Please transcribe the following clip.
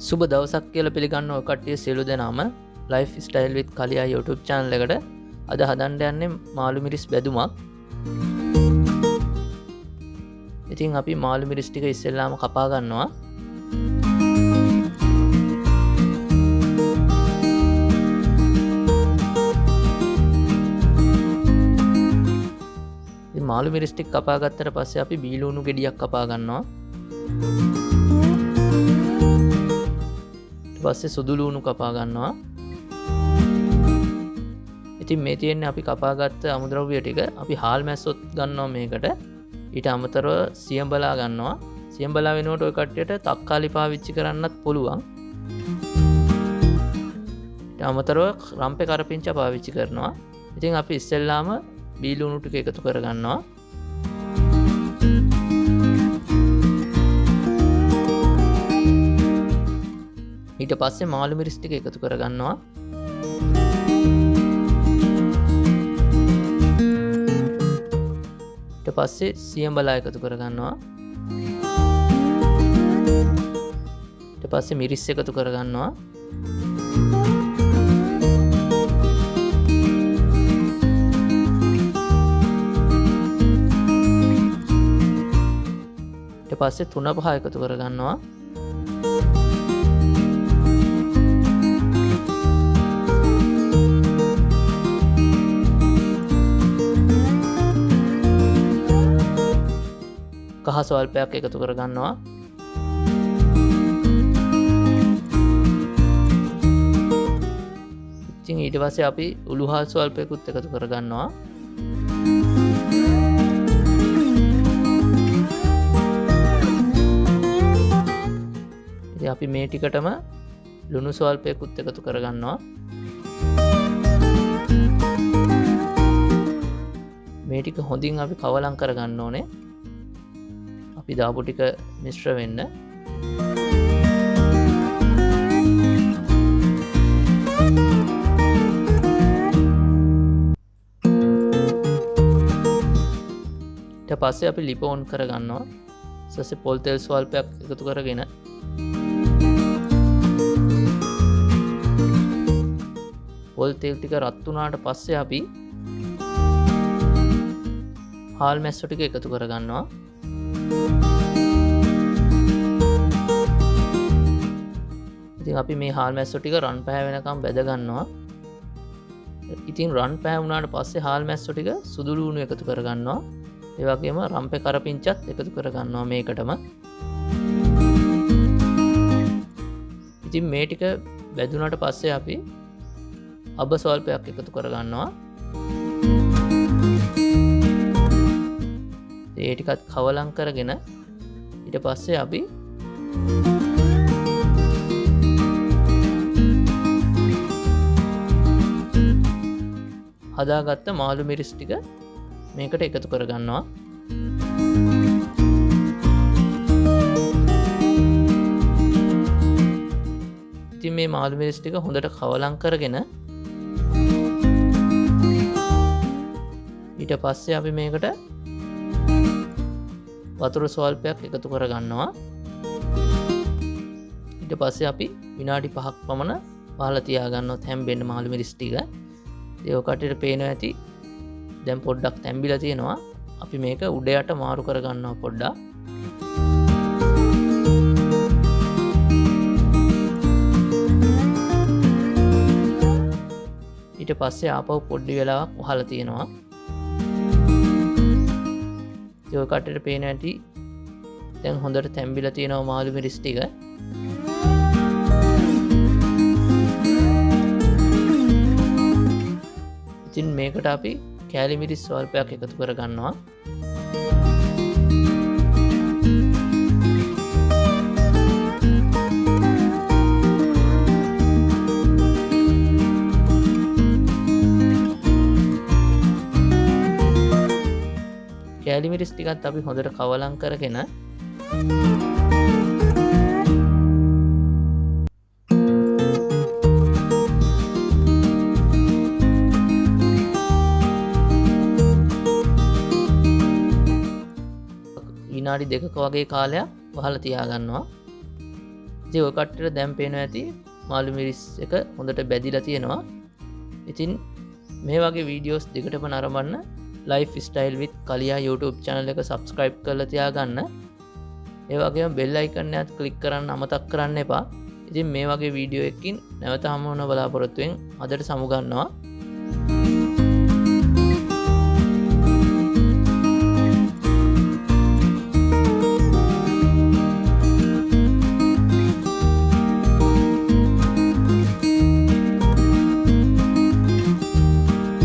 සුබ දවසක් කියලා පිළිගන්න ඔය කට්ටිය සියලු දෙනාම ලයිෆ් ස්ටයිල් විත් කලියා YouTube channel එකට අද හදන්න යන්නේ මාළුමිරිස් බැදුමක්. ඉතින් අපි මාළුමිරිස් ටික ඉස්සෙල්ලාම කපා ගන්නවා. ඉතින් මාළුමිරිස් ටික කපා ගත්තට පස්සේ අපි බීලුණු ගෙඩියක් කපා ගන්නවා. පස්සේ සුදු ලුණු කපා ගන්නවා. ඉතින් මේ තියෙන්නේ අපි කපාගත්ත අමුද්‍රව්‍ය ටික. අපි හාල් මැස්සොත් ගන්නවා මේකට. ඊට අමතරව සියඹලා ගන්නවා. සියඹලා වෙනුවට ඔය කට්ටියට තක්කාලි පාවිච්චි කරන්නත් පුළුවන්. ඊට අමතරව රම්පේ කරපිංචා පාවිච්චි කරනවා. ඉතින් අපි ඉස්සෙල්ලාම බීලුණු ටික එකතු කර ගන්නවා. ඊට පස්සේ මාළුමිරිස් ටික එකතු කර ගන්නවා. ඊට පස්සේ සියඹලා එකතු කර ගන්නවා. ඊට පස්සේ මිරිස් එකතු කර ගන්නවා. ඊට පස්සේ 3-5 එකතු කර ගන්නවා. කහ ස්වල්පයක් එකතු කර ගන්නවා. ඉතින් ඊට පස්සේ අපි උළුහල් ස්වල්පයකුත් එකතු කර ගන්නවා. ඉතින් අපි මේ ටිකටම ලුණු ස්වල්පයකුත් එකතු කර ගන්නවා. මේ ටික හොඳින් අපි කවලම් කර ගන්න ඕනේ. අපි දාපු ටික මිශ්‍ර වෙන්න. ඊට පස්සේ අපි ලිප ඔන් කර ගන්නවා. ඊට පස්සේ පොල් තෙල් ස්වල්පයක් එකතු කරගෙන පොල් තෙල් ටික රත් වුණාට පස්සේ අපි හාල් මැස්සෝ ටික එකතු කර ගන්නවා. ඉතින් අපි මේ හාල් මැස්සෝ ටික රන් පැහැ වෙනකම් බැද ගන්නවා. ඉතින් රන් පැහැ වුණාට පස්සේ හාල් මැස්සෝ ටික සුදු ලුණු එකතු කර ගන්නවා. ඒ වගේම රම්පේ කරපිංචත් එකතු කර ගන්නවා මේකටම. ඉතින් මේ ටික බැදුනට පස්සේ අපි අබ ස්වල්පයක් එකතු කර ගන්නවා. ඒ ටිකත් කවලම් කරගෙන ඊට පස්සේ අපි හදාගත්ත මාළුමිරිස් ටික මේකට එකතු කර ගන්නවා. ඉතින් මේ මාළුමිරිස් ටික හොඳට කවලම් කරගෙන ඊට පස්සේ අපි මේකට වතුර ස්වල්පයක් එකතු කර ගන්නවා. ඊට පස්සේ අපි විනාඩි 5ක් පමණ වහලා තියා ගන්නොත් හැම්බෙන්න මාළුමිරිස් ටික. ඒක කටට පේනවා ඇති. දැන් පොඩ්ඩක් තැම්බිලා තියෙනවා. අපි මේක උඩ යට මාරු කර ගන්නවා පොඩ්ඩක්. ඊට පස්සේ ආපහු පොඩි වෙලාවක් වහලා තියෙනවා. ඒක කටට පේනවා ඇති. දැන් හොඳට තැම්බිලා තියෙනවා මාළුමිරිස් ටික. ඉතින් මේකට අපි කෑලි මිරිස් ස්වල්පයක් එකතු කර ගන්නවා. කෑලි මිරිස් ටිකත් අපි හොඳට කවලම් කරගෙන විනාඩි 2ක වගේ කාලයක් වහලා තියා ගන්නවා. ඉතින් ඔය කට්ටියට දැන් පේනවා ඇති මාළුමිරිස් එක හොඳට බැදිලා තියෙනවා. ඉතින් මේ වගේ වීඩියෝස් දෙකටම නරඹන්න lifestyle with කලියා YouTube channel එක subscribe කරලා තියාගන්න. ඒ වගේම bell icon එකත් click කරන්න අමතක කරන්න එපා. ඉතින් මේ වගේ වීඩියෝ එකකින් නැවත හමු වෙන බලාපොරොත්තුෙන් අදට සමු ගන්නවා.